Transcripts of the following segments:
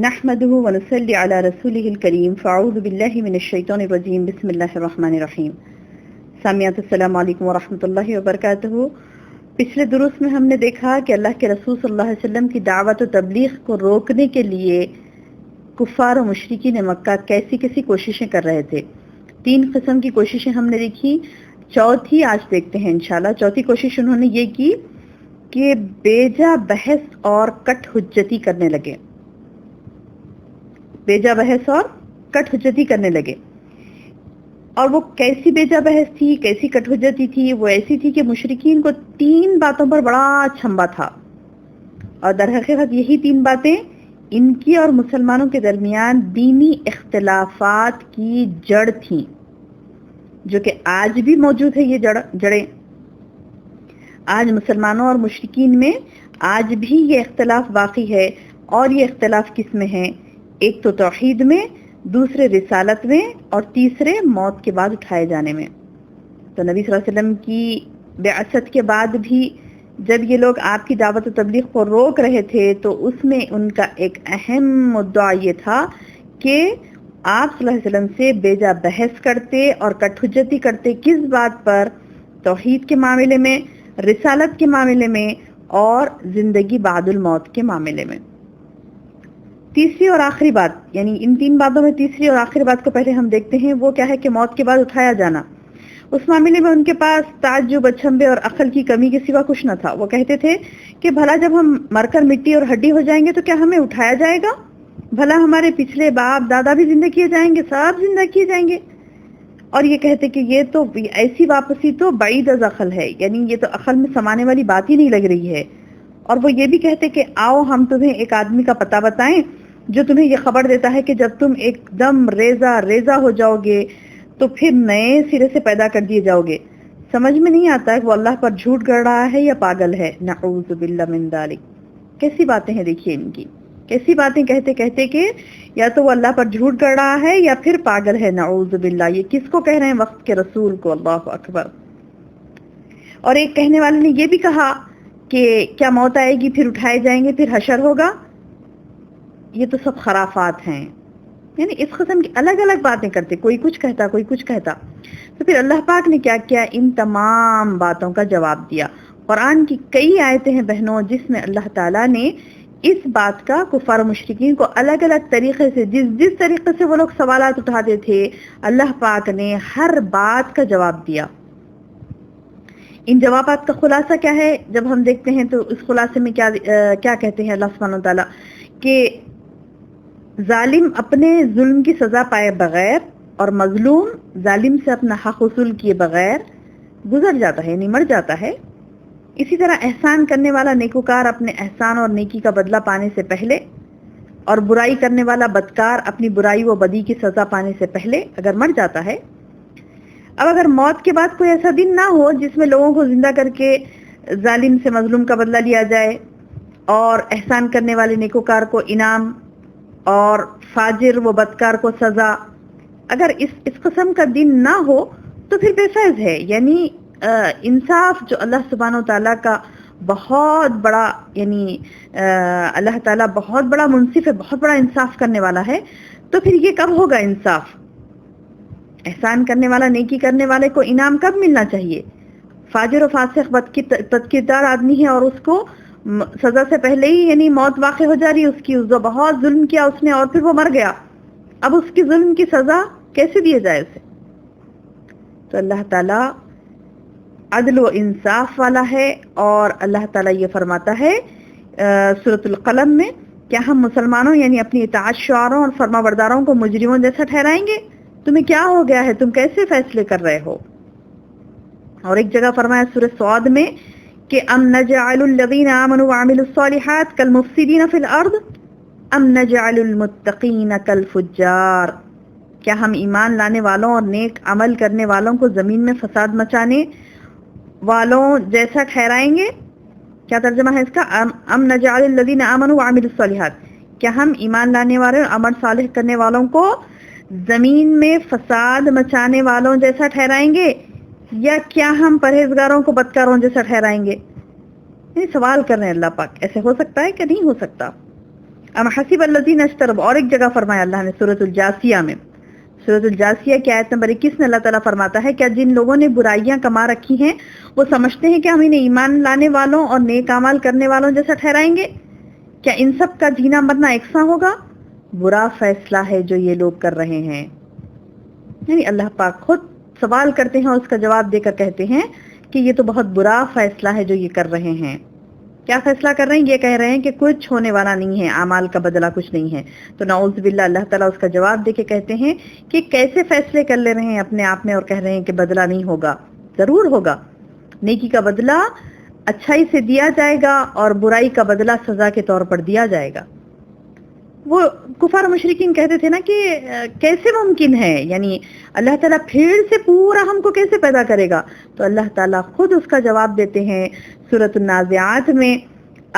نحمده ونصلي على رسوله الكريم فاعوذ بالله من الشیطان الرجیم بسم اللہ الرحمن الرحیم. سامعات السلام علیکم ورحمۃ اللہ وبرکاتہ. پچھلے دروس میں ہم نے دیکھا کہ اللہ کے رسول صلی اللہ علیہ وسلم کی دعوت و تبلیغ کو روکنے کے لیے کفار و مشرکین مکہ کیسی کیسی کوششیں کر رہے تھے. 3 قسم کی کوششیں ہم نے دیکھی. چوتھی آج دیکھتے ہیں انشاءاللہ. چوتھی کوشش انہوں نے یہ کی کہ بیجا بحث اور کٹ حجتی کرنے لگے. بیجا بحث اور کٹ حجتی کرنے لگے. اور وہ کیسی بیجا بحث تھی، کیسی کٹ حجتی تھی؟ وہ ایسی تھی کہ مشرکین کو 3 باتوں پر بڑا چھمبا تھا، اور در حقیقت یہی 3 باتیں ان کی اور مسلمانوں کے درمیان دینی اختلافات کی جڑ تھیں، جو کہ آج بھی موجود ہے. یہ جڑیں آج مسلمانوں اور مشرکین میں آج بھی یہ اختلاف باقی ہے. اور یہ اختلاف کس میں ہے؟ ایک تو توحید میں، دوسرے رسالت میں، اور تیسرے موت کے بعد اٹھائے جانے میں. تو نبی صلی اللہ علیہ وسلم کی بعثت کے بعد بھی جب یہ لوگ آپ کی دعوت و تبلیغ کو روک رہے تھے تو اس میں ان کا ایک اہم مدعا یہ تھا کہ آپ صلی اللہ علیہ وسلم سے بیجا بحث کرتے اور کٹ حجتی کرتے. کس بات پر؟ توحید کے معاملے میں، رسالت کے معاملے میں، اور زندگی بعد الموت کے معاملے میں. تیسری اور آخری بات، یعنی ان 3 باتوں میں تیسری اور آخری بات کو پہلے ہم دیکھتے ہیں. وہ کیا ہے کہ موت کے بعد اٹھایا جانا. اس معاملے میں ان کے پاس تعجب، اچھمبے اور عقل کی کمی کے سوا کچھ نہ تھا. وہ کہتے تھے کہ بھلا جب ہم مر کر مٹی اور ہڈی ہو جائیں گے تو کیا ہمیں اٹھایا جائے گا؟ بھلا ہمارے پچھلے باپ دادا بھی زندہ کیے جائیں گے؟ سب زندہ کیے جائیں گے؟ اور یہ کہتے کہ یہ تو ایسی واپسی تو بعید از عقل ہے، یعنی یہ تو عقل میں سمانے والی بات ہی نہیں لگ رہی ہے. اور وہ یہ بھی کہتے کہ آؤ ہم تمہیں ایک آدمی کا پتہ بتائیں جو تمہیں یہ خبر دیتا ہے کہ جب تم ایک دم ریزہ ہو جاؤ گے تو پھر نئے سرے سے پیدا کر دیے جاؤ گے. سمجھ میں نہیں آتا ہے وہ اللہ پر جھوٹ گڑ رہا ہے یا پاگل ہے. نعوذ باللہ من ذالک. کیسی باتیں ہیں دیکھیے ان کی، کیسی باتیں کہتے کہتے کہ یا تو وہ اللہ پر جھوٹ گڑ رہا ہے یا پھر پاگل ہے. نعوذ باللہ. یہ کس کو کہہ رہے ہیں؟ وقت کے رسول کو. اللہ اکبر. اور ایک کہنے والے نے یہ بھی کہا کہ کیا موت آئے گی پھر اٹھائے جائیں گے، پھر حشر ہوگا. یہ تو سب خرافات ہیں. یعنی اس قسم کی الگ الگ باتیں کرتے، کوئی کچھ کہتا کوئی کچھ کہتا. تو پھر اللہ پاک نے کیا کیا؟ ان تمام باتوں کا جواب دیا. قرآن کی کئی آیتیں ہیں بہنوں جس میں اللہ تعالیٰ نے اس بات کا کفار و مشرکین کو الگ الگ طریقے سے، جس طریقے سے وہ لوگ سوالات اٹھاتے تھے، اللہ پاک نے ہر بات کا جواب دیا. ان جوابات کا خلاصہ کیا ہے جب ہم دیکھتے ہیں تو اس خلاصے میں کیا کہتے ہیں اللہ سبحانہ وتعالیٰ کہ ظالم اپنے ظلم کی سزا پائے بغیر اور مظلوم ظالم سے اپنا حق وصول کیے بغیر گزر جاتا ہے، یعنی مر جاتا ہے. اسی طرح احسان کرنے والا نیکوکار اپنے احسان اور نیکی کا بدلہ پانے سے پہلے، اور برائی کرنے والا بدکار اپنی برائی و بدی کی سزا پانے سے پہلے اگر مر جاتا ہے. اب اگر موت کے بعد کوئی ایسا دن نہ ہو جس میں لوگوں کو زندہ کر کے ظالم سے مظلوم کا بدلہ لیا جائے، اور احسان کرنے والے نیکوکار کو انعام اور فاجر و بدکار کو سزا، اگر اس قسم کا دن نہ ہو تو پھر بے فیض ہے. یعنی انصاف جو اللہ سبحانہ و تعالیٰ کا بہت بڑا، یعنی اللہ تعالیٰ بہت بڑا منصف ہے، بہت بڑا انصاف کرنے والا ہے. تو پھر یہ کب ہوگا انصاف؟ احسان کرنے والا نیکی کرنے والے کو انعام کب ملنا چاہیے؟ فاجر و فاسق بدکردار آدمی ہے اور اس کو سزا سے پہلے ہی یعنی موت واقع ہو جا رہی ہے اس کی، جو بہت ظلم کیا اس نے اور پھر وہ مر گیا. اب اس کی ظلم کی سزا کیسے دیے جائے اسے؟ تو اللہ تعالیٰ عدل و انصاف والا ہے. اور اللہ تعالیٰ یہ فرماتا ہے سورۃ القلم میں، کیا ہم مسلمانوں یعنی اپنی اطاعت شعاروں اور فرما برداروں کو مجرموں جیسا ٹھہرائیں گے؟ تمہیں کیا ہو گیا ہے؟ تم کیسے فیصلے کر رہے ہو؟ اور ایک جگہ فرمایا سورہ صاد میں کہ ام نجعل الذین آمنوا وعملوا الصالحات کالمفسدین فی الارض ام نجعل المتقین کالفجار. کیا ہم ایمان لانے والوں اور نیک عمل کرنے والوں کو زمین میں فساد مچانے والوں جیسا ٹھہرائیں گے؟ کیا ترجمہ ہے اس کا؟ ام نجعل الذین آمنوا وعملوا الصالحات. کیا ہم ایمان لانے والے اور عمل صالح کرنے والوں کو زمین میں فساد مچانے والوں جیسا ٹھہرائیں گے، یا کیا ہم پرہیزگاروں کو بدکاروں جیسا ٹھہرائیں گے؟ یہ سوال کر رہے ہیں اللہ پاک. ایسے ہو سکتا ہے کہ نہیں ہو سکتا؟ ام حسب الذین اجتربوا، اور ایک جگہ فرمایا اللہ نے سورۃ الجاسیہ میں، سورۃ الجاسیہ کی آیت نمبر 21 میں اللہ تعالیٰ فرماتا ہے کیا جن لوگوں نے برائیاں کما رکھی ہیں وہ سمجھتے ہیں کہ ہم انہیں ایمان لانے والوں اور نیک اعمال کرنے والوں جیسا ٹھہرائیں گے؟ کیا ان سب کا جینا مرنا یکساں ہوگا؟ برا فیصلہ ہے جو یہ لوگ کر رہے ہیں. یعنی اللہ پاک خود سوال کرتے ہیں اور اس کا جواب دے کر کہتے ہیں کہ یہ تو بہت برا فیصلہ ہے جو یہ کر رہے ہیں. کیا فیصلہ کر رہے ہیں؟ یہ کہہ رہے ہیں کہ کچھ ہونے والا نہیں ہے، اعمال کا بدلہ کچھ نہیں ہے. تو نعوذ باللہ اللہ تعالیٰ اس کا جواب دے کے کہتے ہیں کہ کیسے فیصلے کر لے رہے ہیں اپنے آپ میں اور کہہ رہے ہیں کہ بدلہ نہیں ہوگا. ضرور ہوگا، نیکی کا بدلہ اچھائی سے دیا جائے گا اور برائی کا بدلہ سزا کے طور پر دیا جائے گا. وہ کفار مشرکین کہتے تھے نا کہ کیسے ممکن ہے، یعنی اللہ تعالیٰ بھیڑ سے پورا ہم کو کیسے پیدا کرے گا؟ تو اللہ تعالیٰ خود اس کا جواب دیتے ہیں سورۃ النازعات میں،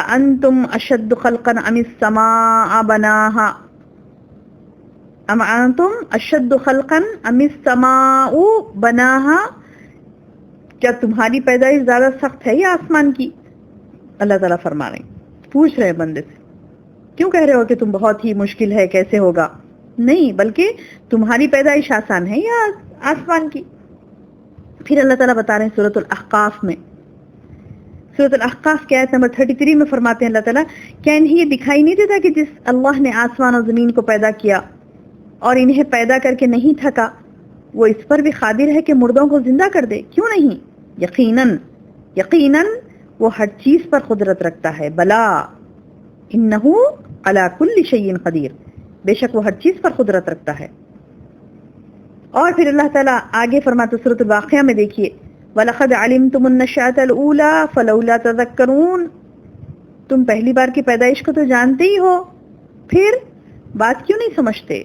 انتم اشد خلقا ام السماء بناہا، ام انتم اشد خلقا ام السماء بناہا، کیا تمہاری پیدائش زیادہ سخت ہے یا آسمان کی؟ اللہ تعالیٰ فرما رہے ہیں، پوچھ رہے ہیں بندے سے کیوں کہہ رہے ہو کہ تم بہت ہی مشکل ہے، کیسے ہوگا؟ نہیں، بلکہ تمہاری پیدائش آسان ہے یا آسمان کی؟ پھر اللہ تعالیٰ بتا رہے ہیں سورۃ الاحقاف میں، سورۃ الاحقاف کی آیت نمبر 33 میں فرماتے ہیں اللہ تعالیٰ کیا انہیں یہ دکھائی نہیں دیتا کہ جس اللہ نے آسمان اور زمین کو پیدا کیا اور انہیں پیدا کر کے نہیں تھکا وہ اس پر بھی قادر ہے کہ مردوں کو زندہ کر دے؟ کیوں نہیں، یقیناً یقیناً وہ ہر چیز پر قدرت رکھتا ہے. بلا انہو علی کل شیء قدیر، بے شک وہ ہر چیز پر قدرت رکھتا ہے. اور پھر اللہ تعالیٰ آگے فرماتے سورۃ الواقعہ میں دیکھیے، وَلَقَدْ عَلِمْتُمُ النَّشْأَةَ الْأُولَى فَلَوْلَا تَذَكَّرُونَ، تم پہلی بار کی پیدائش کو تو جانتے ہی ہو، پھر بات کیوں نہیں سمجھتے؟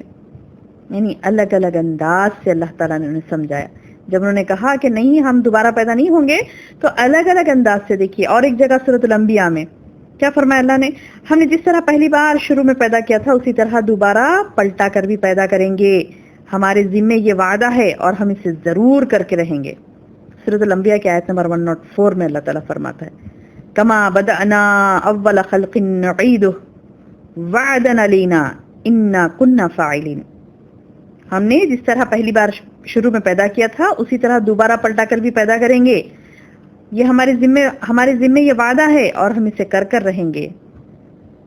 یعنی الگ الگ انداز سے اللہ تعالیٰ نے انہیں سمجھایا. جب انہوں نے کہا کہ نہیں ہم دوبارہ پیدا نہیں ہوں گے تو الگ الگ انداز سے دیکھیے. اور ایک جگہ سورۃ الانبیاء میں کیا فرمایا اللہ نے، ہم نے جس طرح پہلی بار شروع میں پیدا کیا تھا اسی طرح دوبارہ پلٹا کر بھی پیدا کریں گے، ہمارے ذمے یہ وعدہ ہے اور ہم اسے ضرور کر کے رہیں گے. سورۃ الانبیاء کی آیت نمبر 104 میں اللہ تعالیٰ فرماتا ہے کما بدأنا اول خلق نعیدہ وعدا علینا انا کنا فاعلین، ہم نے جس طرح پہلی بار شروع میں پیدا کیا تھا اسی طرح دوبارہ پلٹا کر بھی پیدا کریں گے، یہ ہمارے ذمے یہ وعدہ ہے اور ہم اسے کر رہیں گے.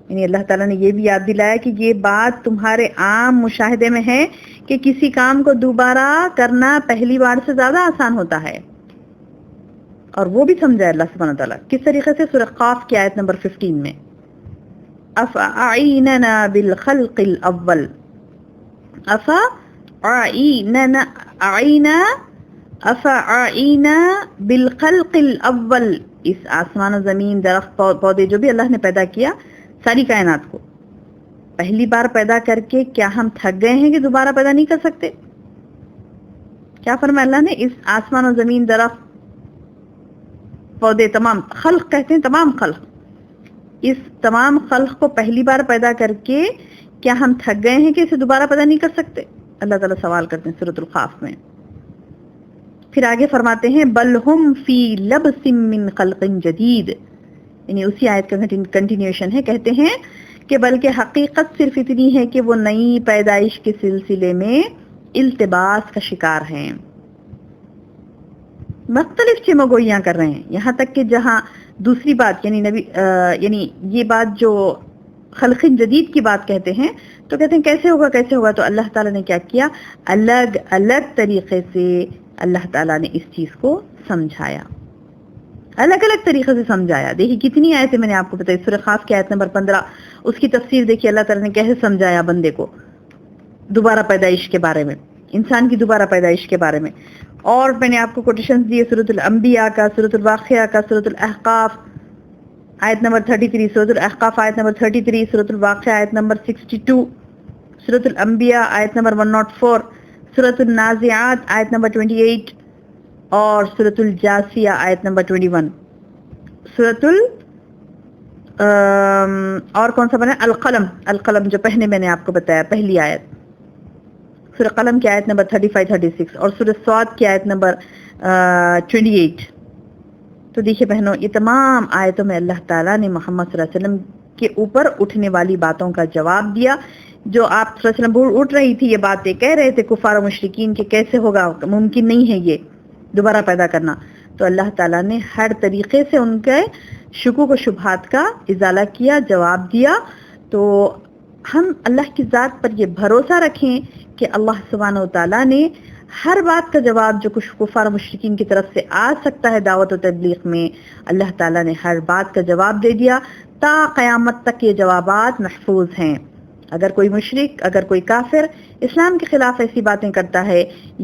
یعنی اللہ تعالیٰ نے یہ بھی یاد دلایا کہ یہ بات تمہارے عام مشاہدے میں ہے کہ کسی کام کو دوبارہ کرنا پہلی بار سے زیادہ آسان ہوتا ہے، اور وہ بھی سمجھا اللہ سبحانہ تعالیٰ کس طریقے سے. سورہ قاف کی آیت نمبر 15 میں افاعیننا بالخلق الاول، افاعینا بالخلق الاول، اس آسمان و زمین درخت پودے جو بھی اللہ نے پیدا کیا ساری کائنات کو پہلی بار پیدا کر کے کیا ہم تھک گئے ہیں کہ دوبارہ پیدا نہیں کر سکتے؟ کیا فرمایا اللہ نے، اس آسمان و زمین درخت پودے تمام خلق کہتے ہیں تمام خلق، اس تمام خلق کو پہلی بار پیدا کر کے کیا ہم تھک گئے ہیں کہ اسے دوبارہ پیدا نہیں کر سکتے؟ اللہ تعالیٰ سوال کرتے ہیں سورۃ القاف میں. پھر آگے فرماتے ہیں بل ہم فی لبس من خلق جدید، یعنی اسی آیت کا کنٹینیوشن ہے. کہتے ہیں کہ بلکہ حقیقت صرف اتنی ہے کہ وہ نئی پیدائش کے سلسلے میں التباس کا شکار ہیں، مختلف چمگوئیاں کر رہے ہیں. یہاں تک کہ جہاں دوسری بات یعنی یہ بات جو خلق جدید کی بات کہتے ہیں تو کہتے ہیں کیسے ہوگا، تو اللہ تعالیٰ نے کیا کیا، الگ الگ طریقے سے اللہ تعالیٰ نے اس چیز کو سمجھایا، الگ الگ طریقے سے سمجھایا. دیکھیے کتنی آیتیں میں نے آپ کو بتائی. سورہ قاف کی آیت نمبر 15 اس کی تفسیر دیکھیے اللہ تعالیٰ نے کیسے سمجھایا بندے کو دوبارہ پیدائش کے بارے میں، انسان کی دوبارہ پیدائش کے بارے میں. اور میں نے آپ کو کوٹیشنز دیے سورۃ الانبیاء کا، سورۃ الواقعہ کا، سورۃ الاحقاف آیت نمبر 33، سورۃ الاحقاف آیت نمبر 33، سورۃ الواقعہ آیت نمبر 62، سورۃ الانبیاء آیت نمبر 104، سورۃ النازعات آیت نمبر 28 اور سورۃ الجاسیہ آیت نمبر 21. سورۃ اور کون سا بنا القلم جو پہلے میں نے آپ کو بتایا پہلی آیت، سورہ قلم کی آیت نمبر 35-36 اور سورہ صاد کی آیت نمبر 28. تو دیکھیے بہنوں یہ تمام آیتوں میں اللہ تعالیٰ نے محمد صلی اللہ علیہ وسلم کے اوپر اٹھنے والی باتوں کا جواب دیا. جو آپ صلی اللہ علیہ وسلم اٹھ رہی تھی یہ باتیں کہہ رہے تھے کفار و مشرکین کہ کیسے ہوگا, ممکن نہیں ہے یہ دوبارہ پیدا کرنا, تو اللہ تعالیٰ نے ہر طریقے سے ان کے شکوک و شبہات کا ازالہ کیا, جواب دیا. تو ہم اللہ کی ذات پر یہ بھروسہ رکھیں کہ اللہ سبحانہ و تعالیٰ نے ہر بات کا جواب جو کچھ کفار و مشرکین کی طرف سے آ سکتا ہے دعوت و تبلیغ میں, اللہ تعالیٰ نے ہر بات کا جواب دے دیا. تا قیامت تک یہ جوابات محفوظ ہیں. اگر کوئی مشرک, اگر کوئی کافر اسلام کے خلاف ایسی باتیں کرتا ہے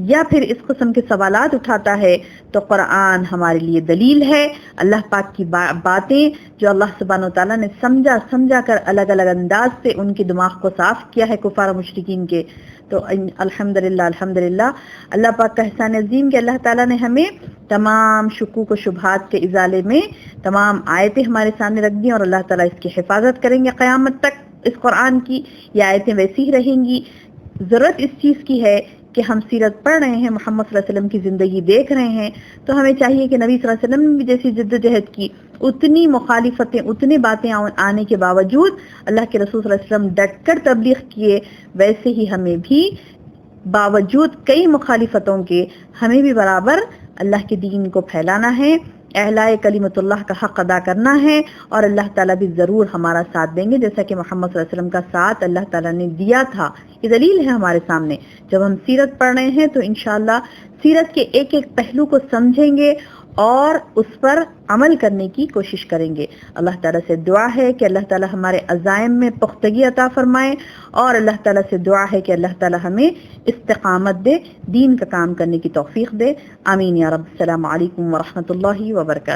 یا پھر اس قسم کے سوالات اٹھاتا ہے تو قرآن ہمارے لیے دلیل ہے. اللہ پاک کی باتیں جو اللہ سبحانہ و تعالیٰ نے سمجھا کر الگ الگ انداز سے ان کے دماغ کو صاف کیا ہے کفار و مشرکین کے. تو الحمدللہ اللہ پاک کا احسان عظیم کہ اللہ تعالیٰ نے ہمیں تمام شکوک و شبہات کے ازالے میں تمام آیتیں ہمارے سامنے رکھ دی, اور اللہ تعالیٰ اس کی حفاظت کریں گے قیامت تک. اس قرآن کی یہ آیتیں ویسی ہی رہیں گی. ضرورت اس چیز کی ہے کہ ہم سیرت پڑھ رہے ہیں, محمد صلی اللہ علیہ وسلم کی زندگی دیکھ رہے ہیں, تو ہمیں چاہیے کہ نبی صلی اللہ علیہ وسلم نے بھی جیسی جد و جہد کی, اتنی مخالفتیں, اتنے باتیں آنے کے باوجود اللہ کے رسول صلی اللہ علیہ وسلم ڈٹ کر تبلیغ کیے, ویسے ہی ہمیں بھی باوجود کئی مخالفتوں کے ہمیں بھی برابر اللہ کے دین کو پھیلانا ہے, اعلاء کلمت اللہ کا حق ادا کرنا ہے, اور اللہ تعالیٰ بھی ضرور ہمارا ساتھ دیں گے جیسا کہ محمد صلی اللہ علیہ وسلم کا ساتھ اللہ تعالیٰ نے دیا تھا. یہ دلیل ہے ہمارے سامنے. جب ہم سیرت پڑھ رہے ہیں تو انشاءاللہ سیرت کے ایک ایک پہلو کو سمجھیں گے اور اس پر عمل کرنے کی کوشش کریں گے. اللہ تعالیٰ سے دعا ہے کہ اللہ تعالیٰ ہمارے عزائم میں پختگی عطا فرمائے, اور اللہ تعالیٰ سے دعا ہے کہ اللہ تعالیٰ ہمیں استقامت دے, دین کا کام کرنے کی توفیق دے. آمین یا رب. السلام علیکم ورحمۃ اللہ وبرکاتہ.